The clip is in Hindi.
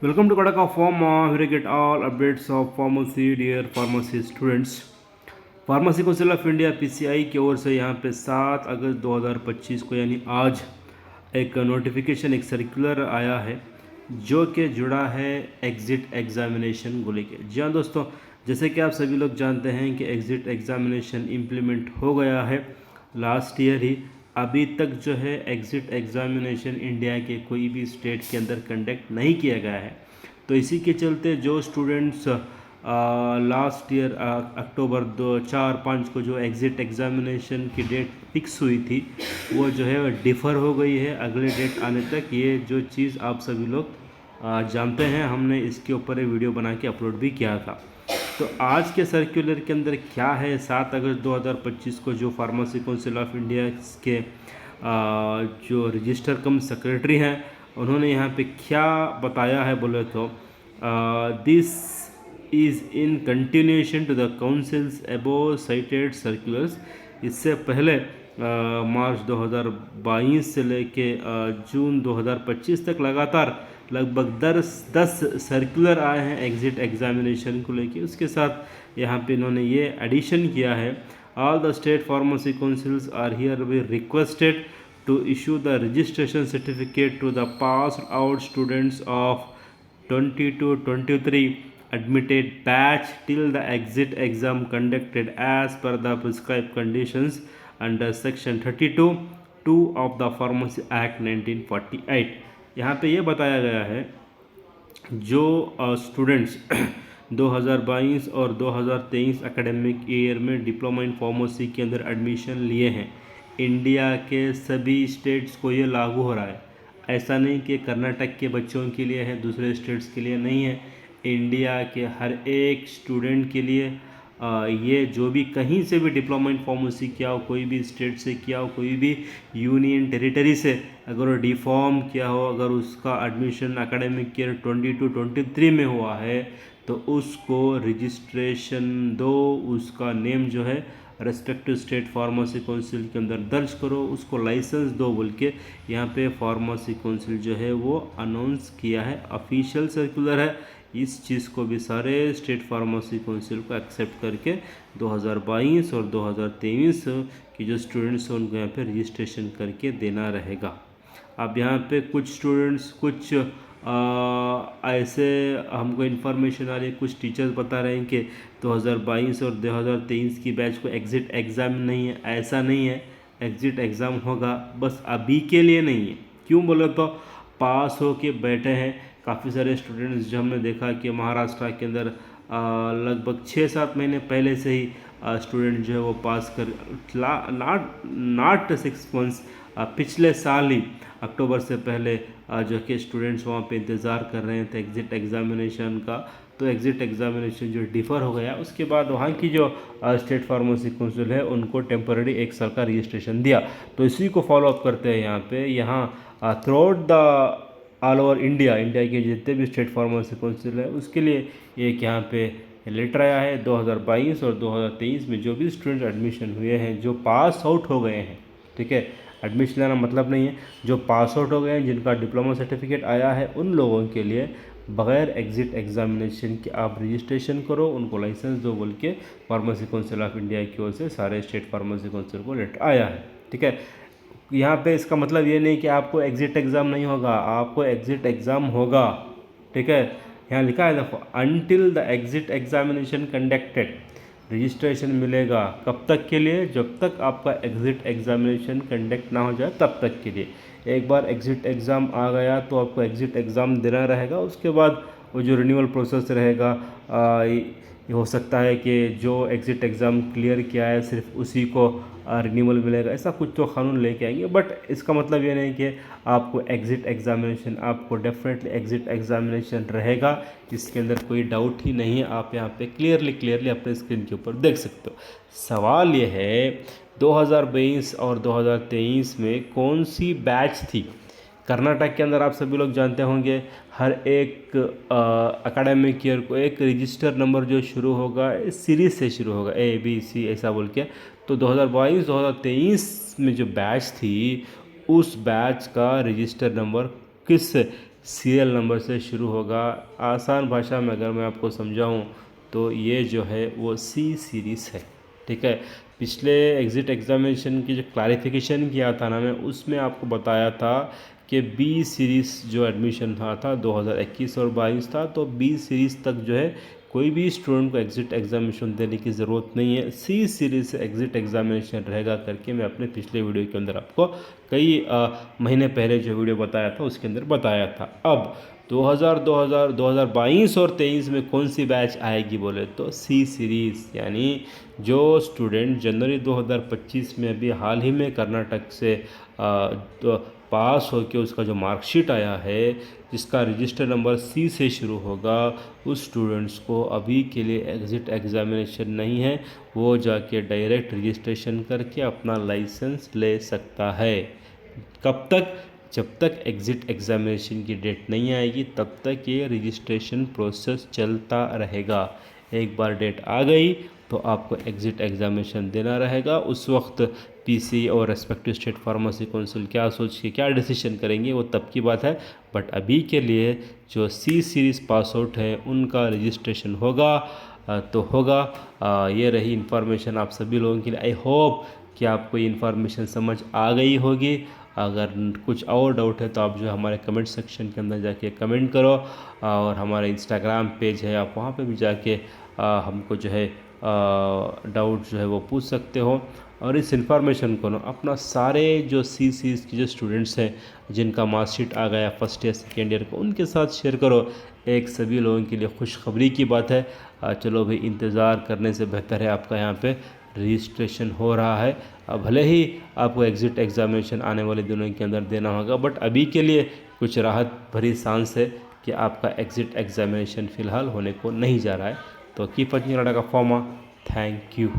Welcome to Kodaka Pharma. Here you get all updates of pharmacy, dear pharmacy students. Pharmacy council of India PCI की ओर से यहाँ पे 7 अगस्त 2025 को यानी आज एक नोटिफिकेशन, एक सर्कुलर आया है जो कि जुड़ा है एग्ज़िट एग्ज़ामिनेशन को लेके। जी हाँ दोस्तों, जैसे कि आप सभी लोग जानते हैं कि एग्ज़िट एग्ज़ामिनेशन इम्प्लीमेंट हो गया है लास्ट ईयर ही। अभी तक जो है एग्ज़िट एग्ज़ामिनेशन इंडिया के कोई भी स्टेट के अंदर कंडक्ट नहीं किया गया है। तो इसी के चलते जो स्टूडेंट्स लास्ट ईयर अक्टूबर 4-5 को जो एग्ज़िट एग्ज़ामिनेशन की डेट फिक्स हुई थी वो जो है डिफ़र हो गई है अगले डेट आने तक। ये जो चीज़ आप सभी लोग जानते हैं, हमने इसके ऊपर एक वीडियो बना के अपलोड भी किया था। तो आज के सर्कुलर के अंदर क्या है, 7 अगस्त 2025 को जो फार्मेसी काउंसिल ऑफ इंडिया के जो रजिस्टर कम सेक्रेटरी हैं उन्होंने यहाँ पे क्या बताया है बोले तो this is in continuation to the councils above cited circulars. इससे पहले मार्च 2022 से लेके जून 2025 तक लगातार लगभग 10 सर्कुलर आए हैं एग्ज़िट एग्ज़ामिनेशन को लेके। उसके साथ यहाँ पे इन्होंने ये एडिशन किया है, all the state pharmacy councils are hereby requested to issue the registration certificate to the passed out students of 22-23 admitted batch till the exit exam conducted as per the prescribed conditions under section 32(2) of the Pharmacy Act 1948। यहाँ पे ये बताया गया है जो स्टूडेंट्स 2022 और 2023 एकेडमिक ईयर में डिप्लोमा इन फार्मेसी के अंदर एडमिशन लिए हैं, इंडिया के सभी स्टेट्स को ये लागू हो रहा है। ऐसा नहीं कि कर्नाटक के बच्चों के लिए है, दूसरे स्टेट्स के लिए नहीं है। इंडिया के हर एक स्टूडेंट के लिए ये जो भी कहीं से भी डिप्लोमा इन फार्मेसी किया हो, कोई भी स्टेट से किया हो, कोई भी यूनियन टेरिटरी से अगर वो डिफॉर्म किया हो, अगर उसका एडमिशन एकेडमिक ईयर 22-23 में हुआ है तो उसको रजिस्ट्रेशन दो, उसका नेम जो है रेस्पेक्टिव स्टेट फार्मेसी काउंसिल के अंदर दर्ज करो, उसको लाइसेंस दो बोल के यहाँ पे फार्मेसी काउंसिल जो है वो अनाउंस किया है। ऑफिशियल सर्कुलर है, इस चीज़ को भी सारे स्टेट फार्मेसी काउंसिल को एक्सेप्ट करके 2022 और 2023 की जो स्टूडेंट्स हैं उनको यहाँ पे रजिस्ट्रेशन करके देना रहेगा। अब यहाँ पे कुछ स्टूडेंट्स कुछ ऐसे हमको इन्फॉर्मेशन आ रही है, कुछ टीचर्स बता रहे हैं कि 2022 और 2023 की बैच को एग्ज़िट एग्ज़ाम नहीं है। ऐसा नहीं है, एग्ज़िट एग्ज़ाम होगा, बस अभी के लिए नहीं है। क्यों बोले तो पास हो के बैठे हैं काफ़ी सारे स्टूडेंट्स, जो हमने देखा कि महाराष्ट्र के अंदर लगभग 6-7 महीने पहले से ही स्टूडेंट जो है वो पास कर नॉट 6 मंथ्स, पिछले साल ही अक्टूबर से पहले जो कि स्टूडेंट्स वहाँ पे इंतज़ार कर रहे थे एग्ज़िट एग्ज़ामिनेशन का। तो एग्ज़िट एग्ज़ामिनेशन जो डिफ़र हो गया, उसके बाद वहाँ की जो स्टेट फार्मेसी काउंसिल है उनको टेम्पररी एक साल का रजिस्ट्रेशन दिया। तो इसी को फॉलो अप करते हैं यहाँ पे। यहाँ through out the all over India के जितने भी स्टेट फार्मेसी काउंसिल है उसके लिए एक यहाँ पे लेटर आया है। 2022 और 2023 में जो भी स्टूडेंट एडमिशन हुए हैं, जो पास आउट हो गए हैं, ठीक है, एडमिशन लेना मतलब नहीं है, जो पास आउट हो गए हैं, जिनका डिप्लोमा सर्टिफिकेट आया है, उन लोगों के लिए बगैर एग्ज़िट एग्ज़ामिनेशन के आप रजिस्ट्रेशन करो, उनको लाइसेंस दो बोल के फार्मेसी काउंसिल ऑफ इंडिया की ओर से सारे स्टेट फार्मेसी काउंसिल को लेटर आया है, ठीक है। यहाँ पे इसका मतलब ये नहीं कि आपको एग्ज़िट एग्ज़ाम नहीं होगा, आपको एग्ज़िट एग्ज़ाम होगा, ठीक है। यहाँ लिखा है देखो, until the exit examination conducted, registration मिलेगा कब तक के लिए, जब तक आपका एग्ज़िट एग्ज़ामिनेशन कंडक्ट ना हो जाए तब तक के लिए। एक बार एग्ज़िट एग्ज़ाम आ गया तो आपको एग्ज़िट एग्ज़ाम देना रहेगा, उसके बाद वो जो रिन्यूअल प्रोसेस रहेगा, ये हो सकता है कि जो एग्ज़िट एग्ज़ाम क्लियर किया है सिर्फ उसी को रिन्यूअल मिलेगा, ऐसा कुछ तो कानून लेके आएंगे। बट इसका मतलब ये नहीं कि आपको एग्ज़िट एग्ज़ामिनेशन, आपको डेफिनेटली एग्ज़िट एग्ज़ामिनेशन रहेगा, इसके अंदर कोई डाउट ही नहीं है। आप यहाँ पे क्लियरली अपने स्क्रीन के ऊपर देख सकते हो। सवाल ये है 2022 और 2023 में कौन सी बैच थी। कर्नाटक के अंदर आप सभी लोग जानते होंगे हर एक एकेडमिक ईयर को एक रजिस्टर नंबर जो शुरू होगा सीरीज़ से शुरू होगा, ABC ऐसा बोल के। तो 2022-2023 में जो बैच थी उस बैच का रजिस्टर नंबर किस सीरियल नंबर से शुरू होगा। आसान भाषा में अगर मैं आपको समझाऊं तो ये जो है वो सी सीरीज़ है। ठीक है, पिछले एग्ज़िट एग्ज़ामिनेशन की जो क्लैरिफिकेशन किया था ना, मैं उसमें आपको बताया था कि बी सीरीज़ जो एडमिशन था 2021 और 22 था, तो बी सीरीज़ तक जो है कोई भी स्टूडेंट को एग्ज़िट एग्ज़ामिनेशन देने की ज़रूरत नहीं है, सी सीरीज़ से एग्ज़िट एग्ज़ामिनेशन रहेगा करके मैं अपने पिछले वीडियो के अंदर आपको कई महीने पहले जो वीडियो बताया था उसके अंदर बताया था। अब 2022 और 23 में कौन सी बैच आएगी बोले तो सी सीरीज़, यानी जो स्टूडेंट जनवरी 2025 में अभी हाल ही में कर्नाटक से तो पास होकर उसका जो मार्कशीट आया है जिसका रजिस्टर नंबर सी से शुरू होगा, उस स्टूडेंट्स को अभी के लिए एग्ज़िट एग्ज़ामिनेशन नहीं है, वो जाके डायरेक्ट रजिस्ट्रेशन करके अपना लाइसेंस ले सकता है। कब तक? जब तक एग्ज़िट एग्ज़ामिनेशन की डेट नहीं आएगी तब तक ये रजिस्ट्रेशन प्रोसेस चलता रहेगा। एक बार डेट आ गई तो आपको एग्ज़िट एग्ज़ामिनेशन देना रहेगा। उस वक्त पीसी और रेस्पेक्टिव स्टेट फार्मेसी काउंसिल क्या सोच के क्या डिसीजन करेंगे वो तब की बात है, बट अभी के लिए जो सी सीरीज़ पास आउट है उनका रजिस्ट्रेशन होगा तो होगा। ये रही इन्फॉर्मेशन आप सभी लोगों के लिए। आई होप कि आपको ये इन्फॉर्मेशन समझ आ गई होगी। अगर कुछ और डाउट है तो आप जो है हमारे कमेंट सेक्शन के अंदर जाके कमेंट करो, और हमारा इंस्टाग्राम पेज है आप वहाँ पे भी जाके हमको जो है डाउट जो है वो पूछ सकते हो। और इस इन्फॉर्मेशन को ना अपना सारे जो सी सीरीज़ की जो स्टूडेंट्स हैं जिनका मार्कशीट आ गया फर्स्ट ईयर सेकेंड ईयर को, उनके साथ शेयर करो। एक सभी लोगों के लिए खुशखबरी की बात है। चलो भाई, इंतज़ार करने से बेहतर है आपका यहाँ पे रजिस्ट्रेशन हो रहा है। भले ही आपको एग्ज़िट एग्ज़ामिनेशन आने वाले दिनों के अंदर देना होगा, बट अभी के लिए कुछ राहत भरी सांस है कि आपका एग्ज़िट एग्ज़ामिनेशन फ़िलहाल होने को नहीं जा रहा है। तो कीप वॉचिंग का फॉर्मा। Thank you.